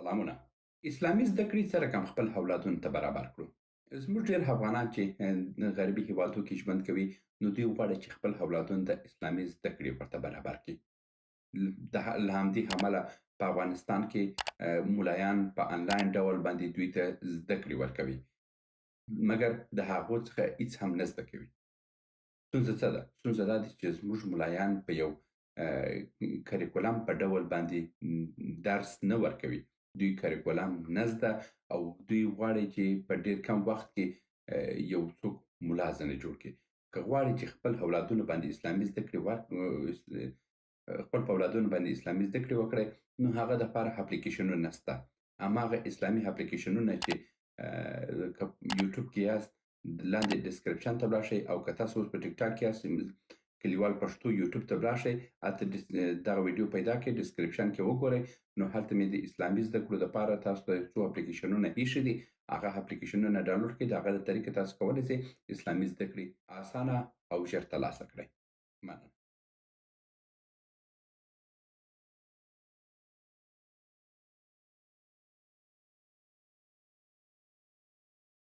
سلامونه. اسلامي زده کړې څه رقم خپل اولادونو ته برابر کړو؟ زموږ ډېر افغانان چې غربي هېوادو کې ژوند کوي، نو دوی غواړي چې خپل اولادونو ته اسلامي زده کړې ورته برابر کړي. له همدې امله په افغانستان کې ملایان په انلاین ډول باندې دوی ته زده کړې ورکوي، مګر د هغو څخه هیڅ هم نه زده کوي. ستونزه څه ده؟ ستونزه دا ده چې زموږ ملایان په یو کریکولم په ډول باندې درس نه ورکوي. دوی کریکولم نه زده او دوی غواړي چې په ډېر کم وخت کې یو څوک ملا ځنې جوړ کړي. که غواړي چې خپل اولادونو باندې اسلامي زده کړې خپل په اولادونو باندې اسلامي زده کړې وکړي، نو هغه دپاره اپلیکیشنونه شته. هماغه اسلامي اپلیکیشنونه چې که یوټیوب کې یاست، لاندې ډسکرپشن ته ولاړ شئ، او که تاسو اوس په ټیک ټاک کې یاست، کلیوال پښتو یوټیوب ته ولاړ شئ، هلته دغه ویډیو پیدا کړئ، ډسکرپشن کې وګورئ، نو هلته مې د اسلامي زده کړو دپاره تاسو ته څو اپلیکیشنونه ایښي دي. هغه اپلیکیشنونه ډاونلوډ کړئ، د هغه له طریقې تاسو کولی شئ اسلامي زده کړې اسانه او ژر ترلاسه کړئ. مننه.